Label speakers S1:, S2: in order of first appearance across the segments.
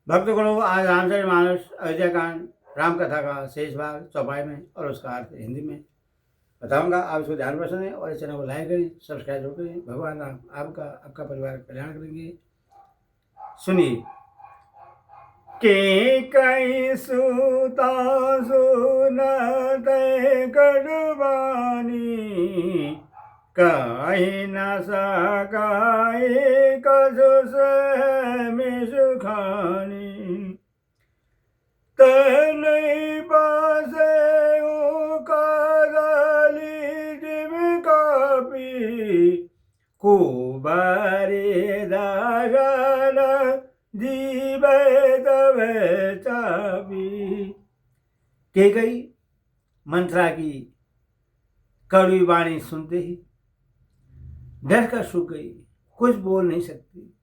S1: भक्तगणों, आज रामचरितमानस अयोध्या कांड राम कथा का शेष भाग चौपाई में और उसका अर्थ हिंदी में बताऊंगा। आप इसको ध्यान में सुनें और इस चैनल को लाइक करें, सब्सक्राइब जरूर करें। भगवान राम आपका आपका परिवार का कल्याण करेंगे। सुनिए। के कई सुता सुनत कड़वानी, कहीं न सकाए कसु में सुखानी। तनई पासे कादली जिम कापी, कुबारे दारन जीवे तब चाबी। के गई मंत्रा की कड़वी वाणी सुनते ही डर कर सूख गई, कुछ बोल नहीं सकती।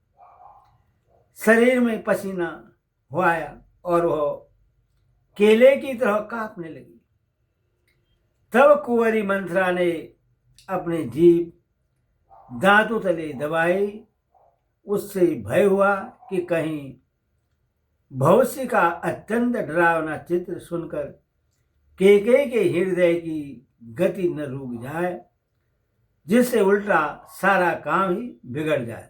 S1: शरीर में पसीना हो आया और वह केले की तरह कांपने लगी। तब कुंवरी मंत्रा ने अपनी जीभ दांतों तले दबाई। उससे भय हुआ कि कहीं भविष्य का अत्यंत डरावना चित्र सुनकर केकई के हृदय की गति न रुक जाए, जिससे उल्टा सारा काम ही बिगड़ जाए।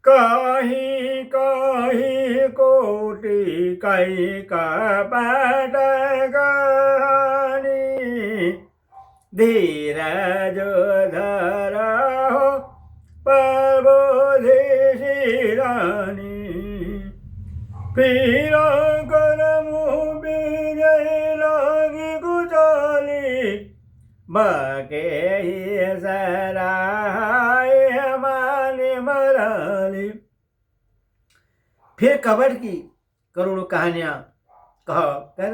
S1: कहीं कहीं कोटि कहीं कपट कहानी, धीरज धरहु प्रबोधि शिरानी। फिर कर मुँह बिजय लागी कुचाली, बाके ही सराय माने मराली। फिर कपट की करोड़ों कहानियां कह कर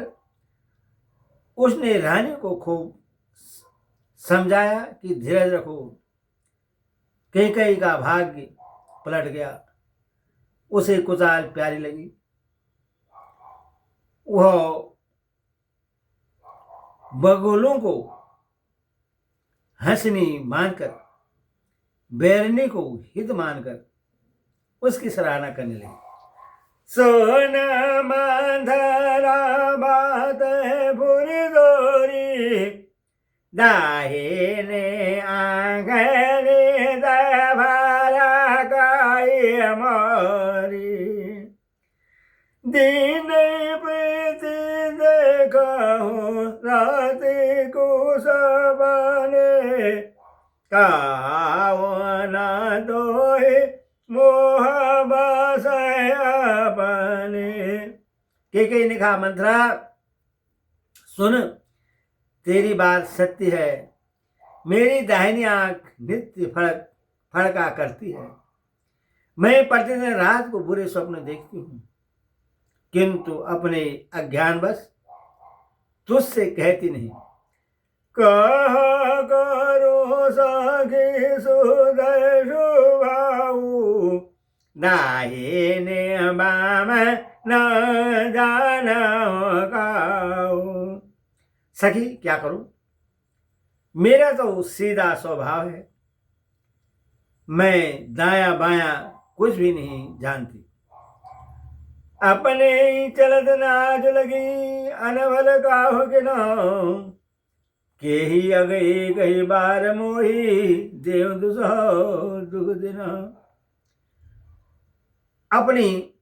S1: उसने रानी को खूब समझाया कि धीरज रखो। कैकेयी का भाग्य पलट गया, उसे कुचाल प्यारी लगी। वह बगुलों को हंसनी मानकर, बैरनी को हित मानकर उसकी सराहना करने लगी। सोन मंधरा बात बुरी दोरी, दाहिने आंगने दभारा गाय मारी। दिन प्रीति देखो रात को सबने, कावन दोहे मोह बसय अपने। केकई ने कहा, मंत्रा सुन, तेरी बात सत्य है। मेरी दाहिनी आंख नित्य फड़का करती है। मैं प्रतिदिन रात को बुरे स्वप्न देखती हूँ, किंतु अपने अज्ञानवश तुझसे कहती नहीं। कह करो सखी सुदय शुभाऊ, दाहिने बाम न जानो काऊ। सखी क्या करूं, मेरा तो सीधा स्वभाव है। मैं दाया बाया कुछ भी नहीं जानती। अपने ही चलत नाज लगी, अनभल काहू के नाम। के ही अगई कही बार मोही, देव दुसहो दुख दिन। अपनी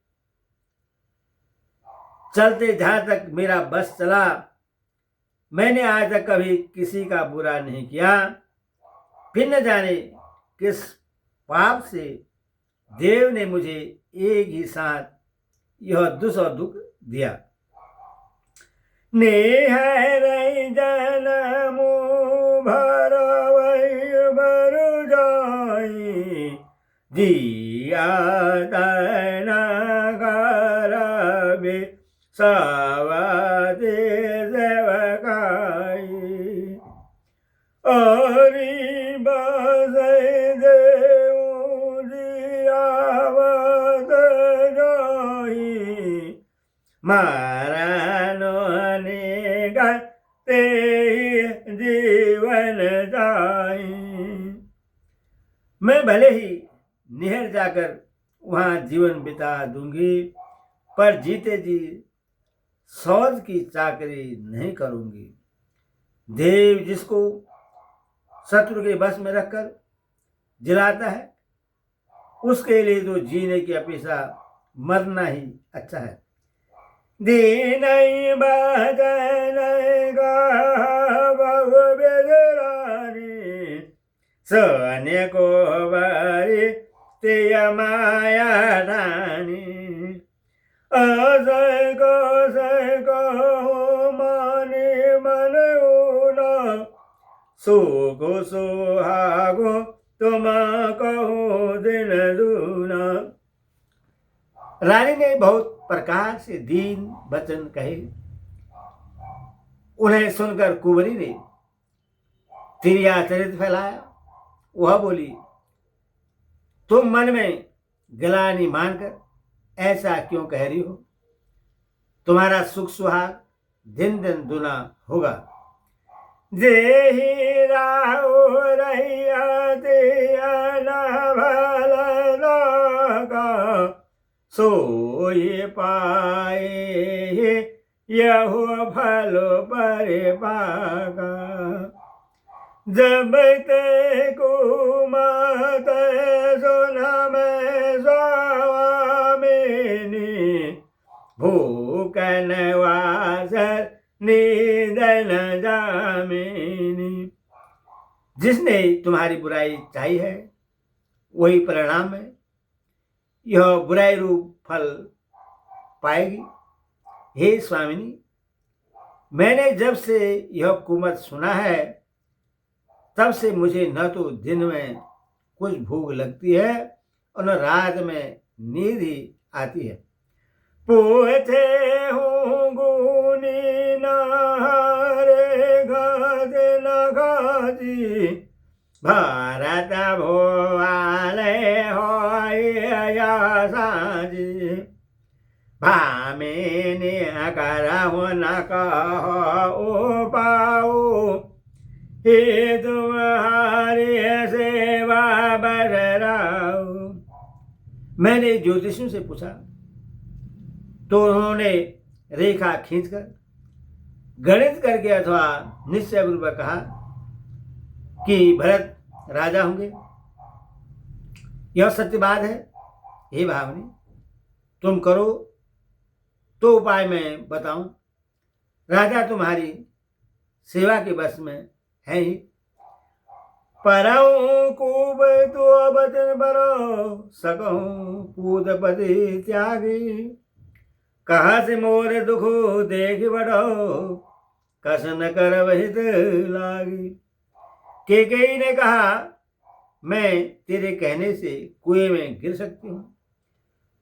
S1: चलते जहां तक मेरा बस चला, मैंने आज तक कभी किसी का बुरा नहीं किया। फिर न जाने किस पाप से देव ने मुझे एक ही साथ यह दुख और दुख दिया। नेह रही जनमु भरवै भर जाई, जिया तन करबे सवदे सेवकाई। अरि बसै देऊ जियावत जाई, मरण निगते जीवन जाई। मैं भले ही निहर जाकर वहां जीवन बिता दूंगी, पर जीते जी सौद की चाकरी नहीं करूंगी। देव जिसको शत्रु के बस में रखकर जिलाता है, उसके लिए तो जीने की अपेक्षा मरना ही अच्छा है। दीन बदन बहु बेदरानी सोने को बारी तेय माया रानी सको माने मन उना सुगो सुहागो तुम कहो दिन दूना। रानी ने बहुत प्रकार से दीन वचन कहे। उन्हें सुनकर कुंवरी ने तिरस्कार फैलाया। वह बोली, तुम मन में गलानी मानकर ऐसा क्यों कह रही हो? तुम्हारा सुख सुहाग दिन दिन दुना होगा। जेहि राहु रहिया दिया सोई पाए यहो भलो परिपागा। जब ते कुमत सुन में स्वामिनी भूकन वासर निधन जामिनी। जिसने तुम्हारी बुराई चाही है वही परिणाम है, यह बुराई रूप फल पाएगी। हे स्वामिनी, मैंने जब से यह कुमत सुना है तब से मुझे न तो दिन में कुछ भूख लगती है और न रात में नींद ही आती है। पूछे हूँ गुनी नारे घात न घाती भारत भोवाले हो साजी भामिनी करहु न कहो पाओ हे तुम्हारी सेवा बरराओ। मैंने ज्योतिषियों से पूछा तो उन्होंने रेखा खींचकर गणित करके अथवा निश्चय पूर्वक कहा कि भरत राजा होंगे। यह सत्य बात है। हे भावनी, तुम करो तो उपाय मैं बताऊं। राजा तुम्हारी सेवा के बस में है ही। परऊं कूब तो बचन बरो सकूं पूतपति त्यागी कहा से मोर दुख देख बड़ो कस न कर वहित लागी। केकई ने कहा, मैं तेरे कहने से कुएं में गिर सकती हूँ,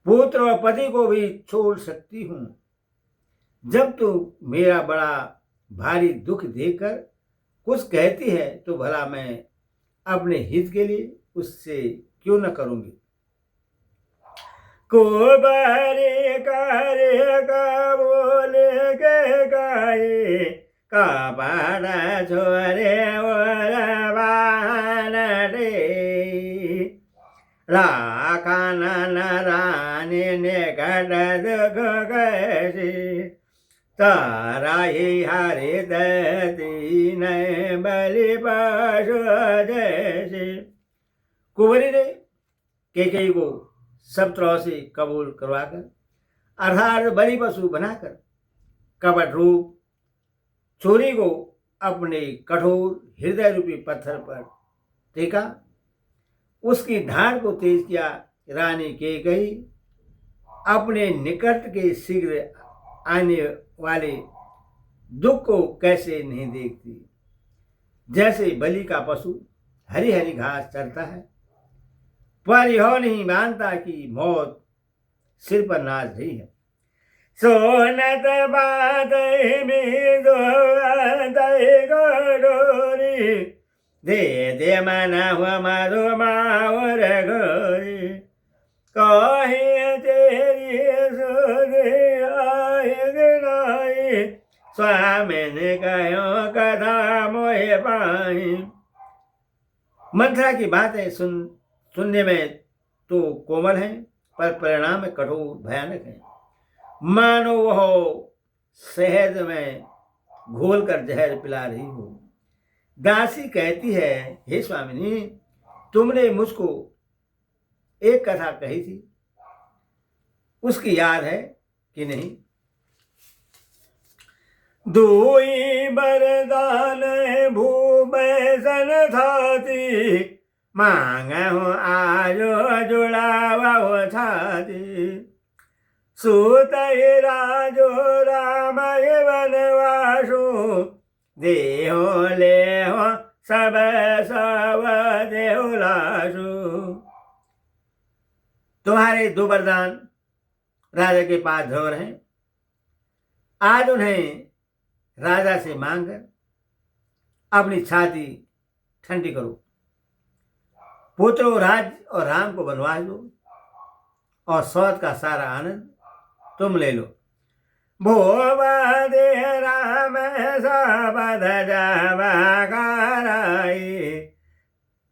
S1: पुत्र और पति को भी छोड़ सकती हूँ। जब तू मेरा बड़ा भारी दुख देखकर कुछ कहती है तो भला मैं अपने हित के लिए उससे क्यों न करूंगी। को बारे करे का बोले के गाए का बाड़ा छोरे राखान रानी ने घट दुख कैसी तारा ही हरे दीन बलि पशु जैसे। कुंवरी ने केकई को सब तरह से कबूल करवाकर अर्थात बलि पशु बनाकर कपट रूप चोरी को अपने कठोर हृदय रूपी पत्थर पर टेका। उसकी धार को तेज किया। रानी केकई अपने निकट के शीघ्र आने वाले दुख को कैसे नहीं देखती। जैसे बलि का पशु हरी हरी घास चरता है पर यह नहीं मानता कि मौत सिर पर नाच रही है। सोनत बात में गोरी दे दे मना हुआ माधो मावर गोरी कहे तेरी सुधे आए गिनाई स्वामी ने कहो कथा मोहे पाई। मंथरा की बातें सुनने में तो कोमल है पर परिणाम में कठोर भयानक है। मानो वह शहद में घोल कर जहर पिला रही हो। दासी कहती है, हे स्वामिनी, तुमने मुझको एक कथा कही थी, उसकी याद है कि नहीं? दुई बरदान भूबैसन थाती, मांगहु आजो जुड़ावो छाती। सूतहि राजो रामय वनवासु, देहो लेहो सब सब देहुलासु। तुम्हारे दो वरदान राजा के पास धरोहर हैं, आज उन्हें राजा से मांगकर अपनी छाती ठंडी करो। पुत्रो राज और राम को बनवा दो और सौत का सारा आनंद तुम ले लो। भोवदे राम सबद जब कराई,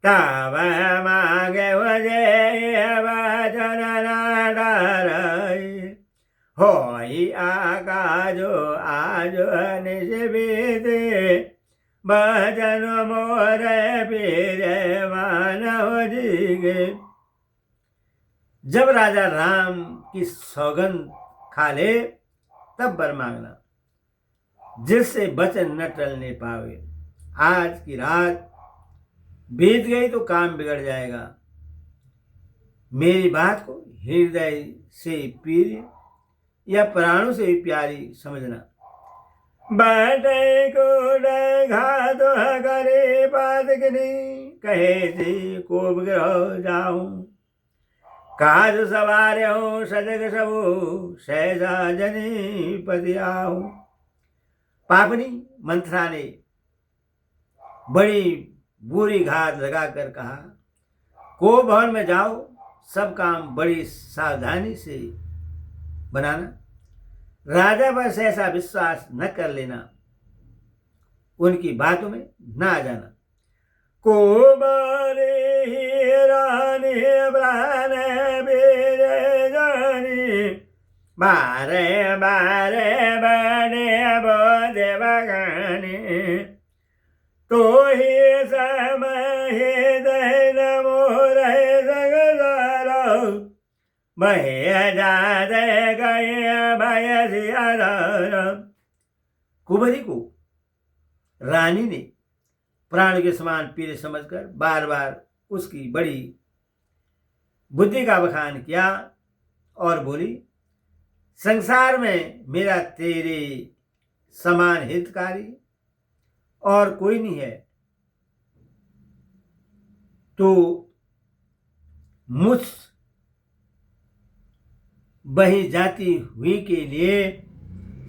S1: तब मांगे वजय वचन न डराई। होई आकाजो आज निस्बिते, भजन मोर पीर मानव जीगे। जब राजा राम की सौगंध खा ले तब वर मांगना, जिससे वचन न टलने पावे। आज की रात बीत गई तो काम बिगड़ जाएगा। मेरी बात को हृदय से प्रिय या प्राणों से भी प्यारी समझना। बाटे को घात करे पादकनी, कहे थी को ग्रह जाऊं। काज सवार हो सजग सबो, सहजा जनी पति आऊं। पापनी मंथरा ने बड़ी बुरी घात लगाकर कहा, को भवन में जाओ, सब काम बड़ी सावधानी से बनाना। राजा पर ऐसा विश्वास न कर लेना, उनकी बातों में न आ जाना। को बारे ही रानी प्राण बेरे जानी, बारे बारे बने बोधे बगानी। तो ही समय दैन मोर सगदारो, बहे जाते गए भय सियादार। कुबरी को रानी ने प्राण के समान प्रिय समझकर बार बार उसकी बड़ी बुद्धि का बखान किया और बोली, संसार में मेरा तेरे समान हितकारी और कोई नहीं है। तो मुझ बही जाती हुई के लिए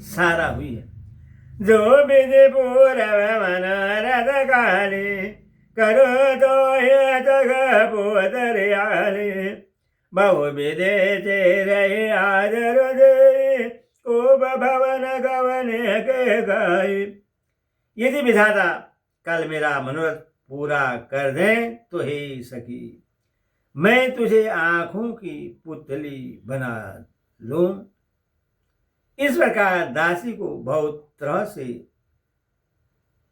S1: सारा हुई है। जो विधि पूरव मनोरथ काली, करो तो ये जग पोतरियाली। बहु विधि तेरे आदर दे, को भवन गवन के गाई। यदि विधाता कल मेरा मनोरथ पूरा कर दें तो हे सखी, मैं तुझे आंखों की पुतली बना लूं। इस प्रकार दासी को बहुत तरह से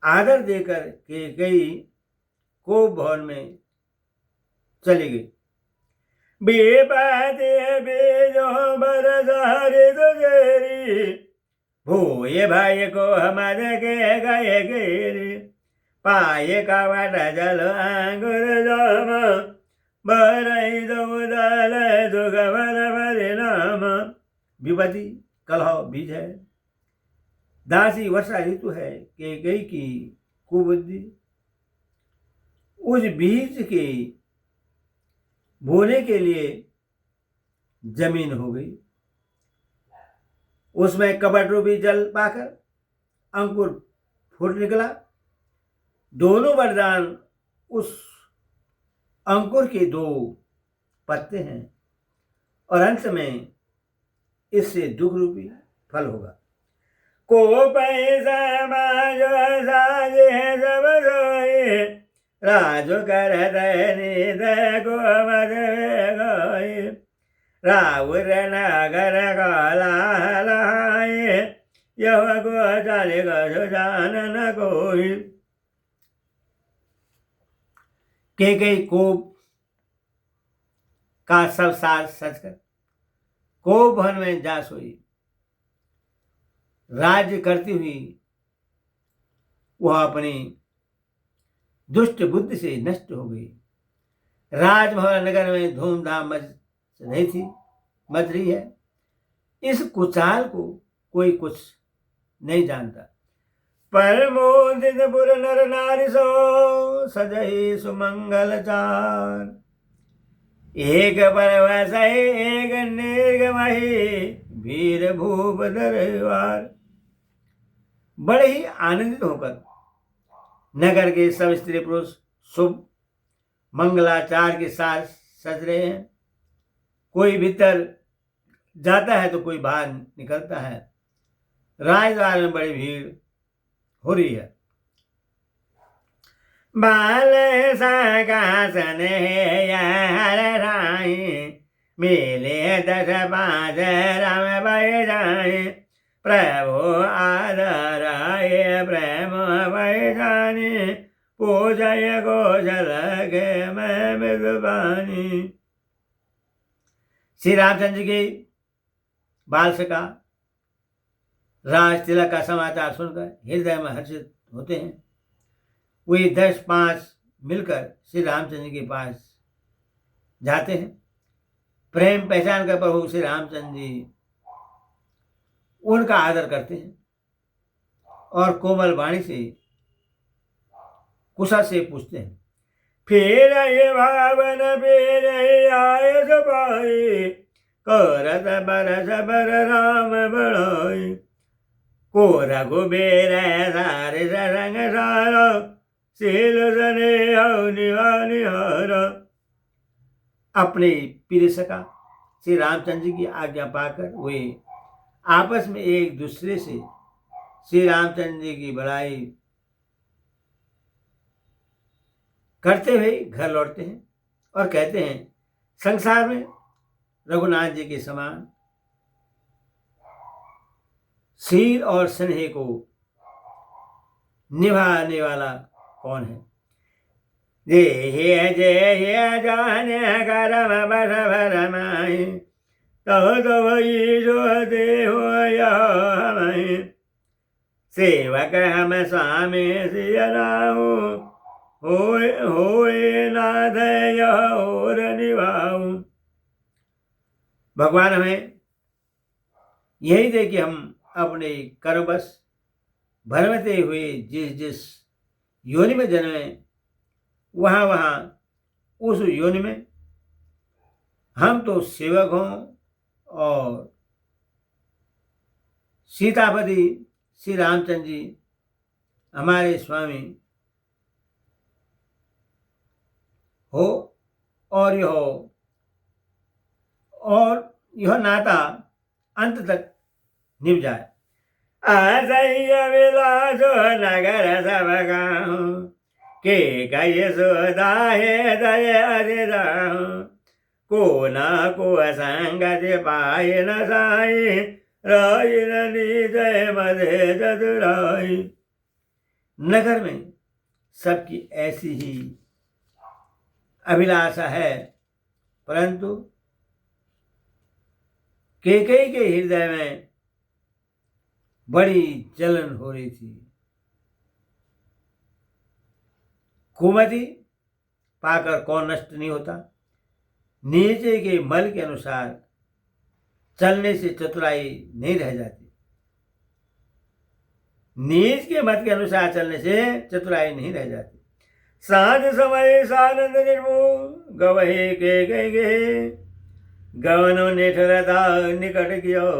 S1: आदर देकर कैकेयी को भवन में चली गई। बेपाते बेजो बरसारे तुझेरी, भूये भाई को हमद के गए गेरी। पाए का वाट जल आंगुर जाम, बरई दल दुख बर परिणाम। विपत्ति कलह बीज है, दासी वर्षा ऋतु है, कैकेयी की कुबुद्धि उस बीज के बोने के लिए जमीन हो गई। उसमें कपट रूपी जल पाकर अंकुर फूट निकला। दोनों वरदान उस अंकुर के दो पत्ते हैं और अंत में इससे दुख रूपी फल होगा। को पैसा माजो साजे सब सोए, राजो कर दैनी को मद गए। राउर नगर काला यह को चालेगा जो जान न कोई। कई कोप का सब सार सच कर कोप भवन में जा सोई। राज्य करती हुई वह अपनी दुष्ट बुद्धि से नष्ट हो गई। राजभवन नगर में धूमधाम मच रही है। इस कुचाल को कोई कुछ नहीं जानता। पर मोदितपुर नर नारी सो सजई सुमंगल चार। एक परवश एक निर्गमही वीर भूप दरबार। बड़े ही आनंदित होकर नगर के सब स्त्री पुरुष शुभ मंगलाचार के साथ सज रहे हैं। कोई भीतर जाता है तो कोई बाहर निकलता है। राजद्वार में बड़ी भीड़ हो रही है। बाल सकासन राई मिले दस पाँच राम भय जाए। प्रभु आदराय प्रेम भय जाने। पूजय गोचल के मैं मृदुबानी। श्री रामचंद्र की बाल सका राज तिलक का समाचार सुनकर हृदय में हर्षित होते हैं। वे 10-5 मिलकर श्री रामचंद्र के पास जाते हैं। प्रेम पहचान कर प्रभु श्री रामचंद्र जी उनका आदर करते हैं और कोमल वाणी से कुशल से पूछते हैं। फिर ये भावन फिर आए सपाई। करत बरस बर राम बड़ाई। को रघुबीर सारे सरंग सारा। सील सने निहार। अपने प्रिय सखा श्री रामचंद्र जी की आज्ञा पाकर वे आपस में एक दूसरे से श्री रामचंद्र जी की बड़ाई करते हुए घर लौटते हैं और कहते हैं, संसार में रघुनाथ जी के समान शील और स्नेह को निभाने वाला कौन है। जय जाने करम बस भरमाई। तब जो देहो हमें। सेवक हम स्वामी सिया राहु। होए नाथ यह और निभाऊ। भगवान हमें यही दे कि हम अपने कर्मवश भरमते हुए जिस जिस योनि में जन्मे वहाँ वहाँ उस योनि में हम तो सेवक हों और सीतापति श्री रामचंद्र जी हमारे स्वामी हो और यह नाता अंत तक निभ जाए। असह्य विलास नगर सब गाँव। के कई सुधाहे दय अधिदाहु। को न को संगत पाए न साई। राय जय मधे चतुराई। नगर में सबकी ऐसी ही अभिलाषा है, परंतु कैकेयी के हृदय में बड़ी जलन हो रही थी। कुमति पाकर कौन नष्ट नहीं होता। नीचे के मल के अनुसार चलने से चतुराई नहीं रह जाती। नीच के मत के अनुसार चलने से चतुराई नहीं रह जाती। साँझ समय सानंद निर्मूल गवहे के गए। गवनो निठरता निकट कियो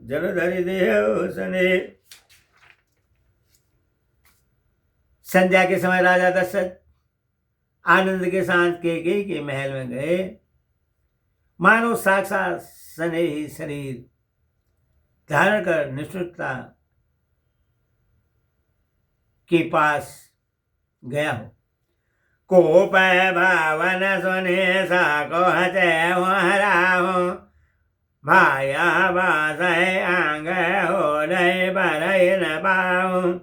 S1: जन धरि देह सने। संध्या के समय राजा दशरथ आनंद के साथ कैकेयी के महल में गए। मानो साक्षात स्नेही शरीर धारण कर निष्ठुरता के पास गया हो। कोप भावन सुने सा कहते हराहो। भाया बास आंग हो रहे बर भय न पाऊं,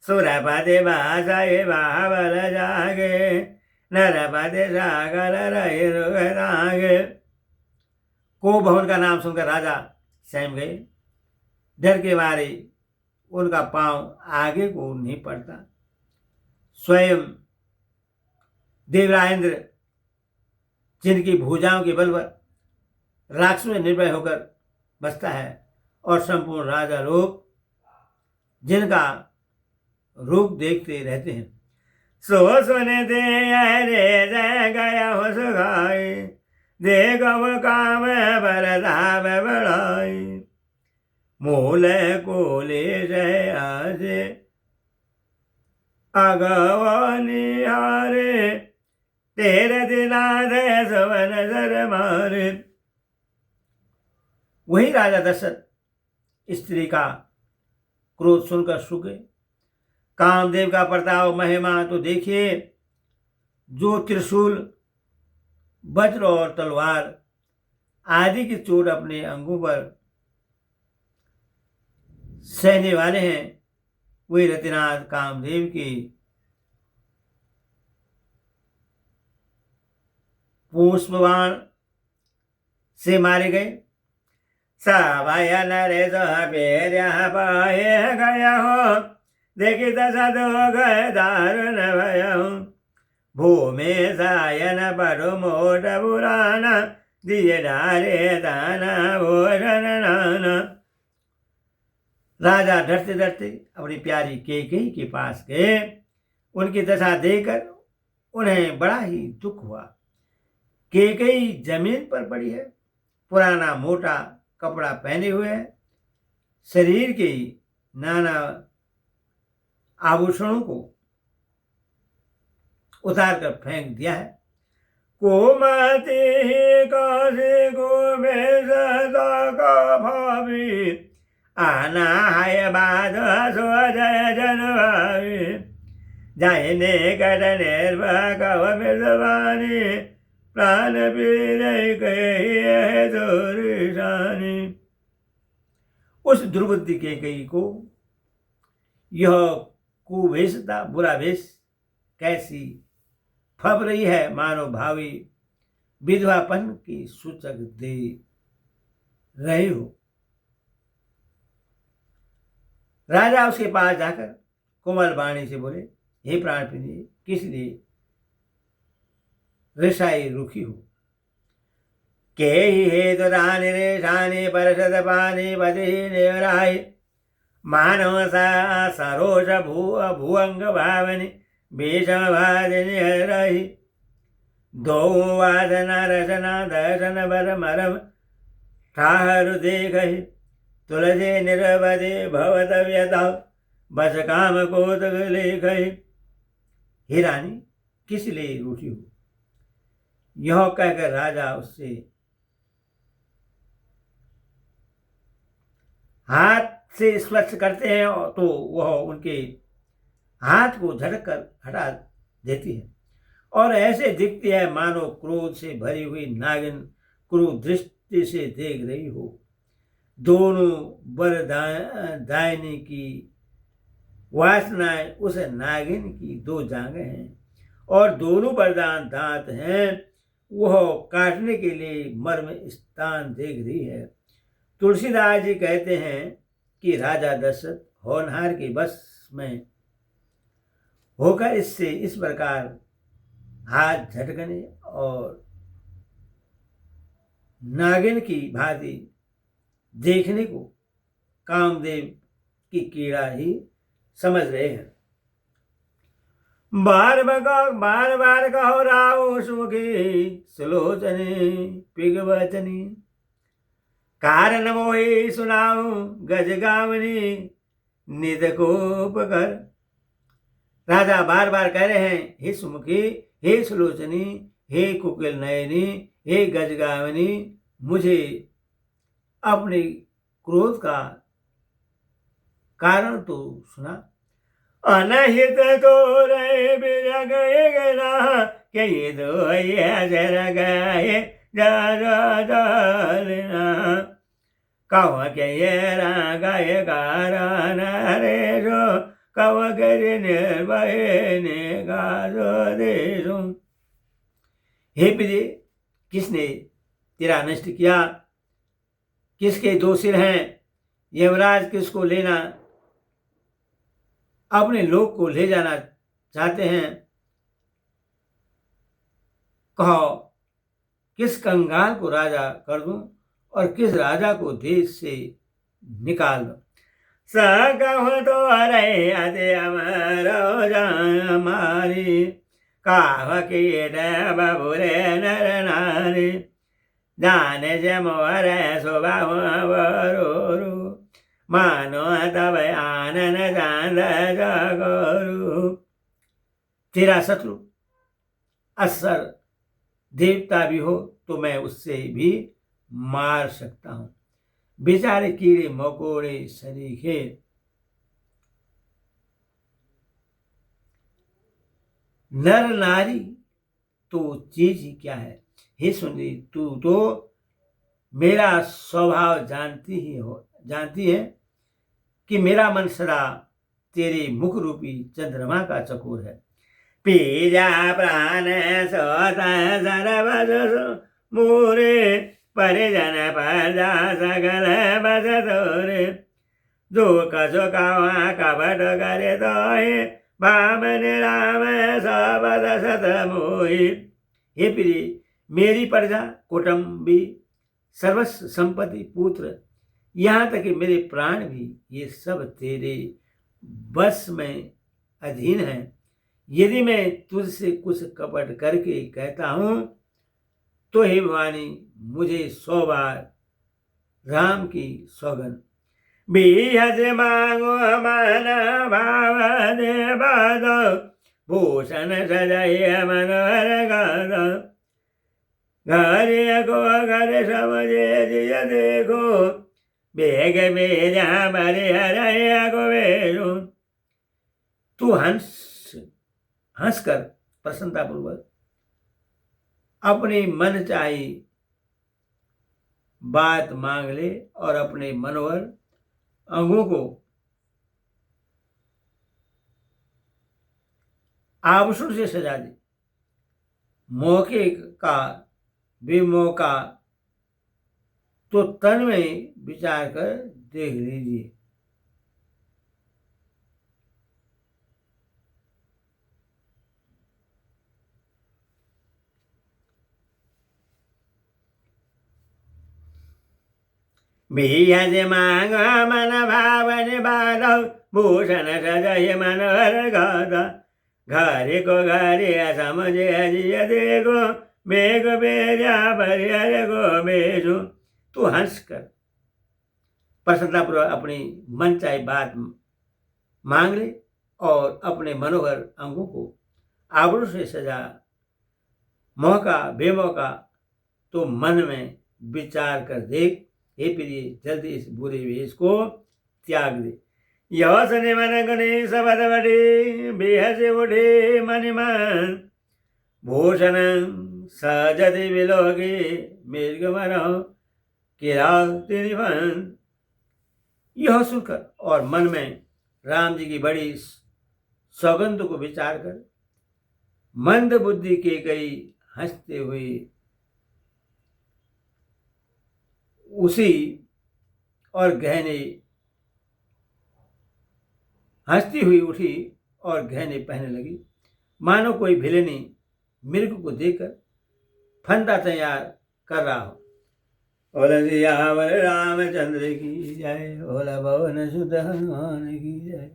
S1: सुरपति बासई बाबल जागे, नरपति सागर रही रुग तागे। को भवन का नाम सुनकर राजा सहम गए। डर के मारे उनका पांव आगे को नहीं पड़ता। स्वयं देवराजेंद्र जिनकी भुजाओं के बल पर राक्षस में निर्भय होकर बसता है और संपूर्ण राजा लोग जिनका रूप देखते रहते हैं। सो सुने दे रे जय गया हो सुखाई, दे गव काम बरदाव बढ़ाई, मूल को ले जय आजे अगवानी हारे, तेरे दिनाद सवन सर मारे। वही राजा दशरथ स्त्री का क्रोध सुनकर सूखे। कामदेव का प्रताप महिमा तो देखिए, जो त्रिशूल वज्र और तलवार आदि की चोट अपने अंगों पर सहने वाले हैं, वही रतिनाथ कामदेव की पुष्पबाण से मारे गए। सभय नरेश पेर्या पाए गया हो, देखी दशद हो गए दारुण भय। भूमि सायन बड़ो मोट पुराना, दिए डारे दाना भोजन नाना। राजा डरते डरते अपनी प्यारी कैकेयी के पास गए। उनकी दशा देखकर उन्हें बड़ा ही दुख हुआ। कैकेयी जमीन पर पड़ी है, पुराना मोटा कपड़ा पहने हुए है, शरीर के नाना आभूषणों को उतार कर फेंक दिया है। कोमति काशी को बेसदा का भावी, आना है बाद सो जय जनवावी, जाने कट निर्भव मिलवानी, प्राण पीर कही दूरिशानी। उस दुर्बुद्धि कैकेयी को यह कुवेशता बुरा वेश कैसी फब रही है, मानो भावी विधवापन की सूचक दे रहे हो। राजा उसके पास जाकर कोमल वाणी से बोले, हे प्राणप्रिय, किस लिए ऋषाई रुखी हो? के ही हेतु रानी रेशानी परषद पानी बदही नेवराई, मानव सा सरोज भुअंग भावनी, भीषम भाजनी हरही। दो वादना रसना दर्शन बर मरम, ठाहरु देखहि, तुलसी निरवधि भवत व्यथा, बस काम कोतक लेखहि। हे रानी, किस लिए रूठी हो? यह कहकर राजा उससे हाथ से स्पर्श करते हैं तो वह उनके हाथ को झटक कर हटा देती है और ऐसे दिखती है मानो क्रोध से भरी हुई नागिन क्रूर दृष्टि से देख रही हो। दोनों वरदायिनी की वासनाएं उस नागिन की दो जांघें हैं और दोनों वरदान दांत हैं। वह काटने के लिए मर्म स्थान देख रही है। तुलसीदास जी कहते हैं कि राजा दशरथ होनहार के बस में होकर इससे इस प्रकार हाथ झटकने और नागिन की भांति देखने को कामदेव की कीड़ा ही समझ रहे हैं। बार बार कहो राव सुखी, सुलोचनी पिगवचनी, कारण मोहि सुनाओ गज गावनी, निध कोप कर। राजा बार बार कह रहे हैं, हे सुमुखी, हे सुलोचनी, हे कुकिल नयनी, हे गजगावनी, मुझे अपने क्रोध का कारण तो सुना। अनहित तो रे बिर गए गना, के ये दो जर गए जा। कव के ये गाय गारा नरेशो कव गिरि निर्भय ने गाजो देशो। हे प्रिय, किसने तेरा नष्ट किया? किसके दो सिर हैं? यमराज किसको लेना अपने लोक को ले जाना चाहते हैं? कहो, किस कंगाल को राजा कर दूं और किस राजा को देश से निकाल दूं? सकहो तो अरे अदे अमरो हमारी काह की बबुरे नर नारी जाने जे मोरे स्वभाव वरू मानो तब आनन जान जगरू। तेरा शत्रु असर देवता भी हो तो मैं उससे भी मार सकता हूं। बेचारे कीड़े मकोड़े सरीखे नर नारी तो चीज ही क्या है। हे सुंदरी, तू तो मेरा स्वभाव जानती है कि मेरा मन सदा तेरे मुख रूपी चंद्रमा का चकोर है। पीजा प्राण मोरे परिजन प्रजा सकल बस तोरे दुख सुख कपट करे दोहे बामन राम सबद सत मोहि। हे प्रिय, मेरी प्रजा, कुटुंबी, सर्वस्व संपत्ति, पुत्र, यहाँ तक कि मेरे प्राण भी, ये सब तेरे बस में अधीन है। यदि मैं तुझसे कुछ कपट करके कहता हूं तो हे भवानी, मुझे 100 बार राम की सौगंध। बीहज मांगो मन भाव दे बादो भूषण सजय मनोहर गाद घर को घर समझे जिय देखो बेग मेरा बरे हर को बेरो। तू हंसकर प्रसन्नतापूर्वक अपनी मन चाही बात मांग ले और अपने मनोहर अंगों को आभूषण से सजा दे। मौके का बेमौका तो तन में विचार कर देख लीजिए। बीहज मांग मन भावन बाधव भूषण सजय मनोहर गादा घर को घरे समझे अजिय देखो मेघ बेजा बरियर को बेजो। तू हंस कर प्रसन्नतापूर्वक अपनी मन चाहे बात मांग ले और अपने मनोहर अंगों को आभूषण से सजा। मौका बेमौका तो मन में विचार कर देख। हे प्रिय, जल्दी इस बुरे वेश को त्याग दे। यौसने मन गणे सबद बड़े बेहस उठे मन मन भूषण सजति विलोगे मृग मरो किरातिनिवन। यह सुनकर और मन में राम जी की बड़ी सौगंध को विचार कर मंद बुद्धि के गई हंसते हुए उसी और गहने हंसती हुई उठी और गहने पहनने लगी, मानो कोई भिलनी मृग को देकर फंदा तैयार कर रहा हो। बोल सियावर रामचंद्र की जय, बोल पवन सुत हनुमान की जय।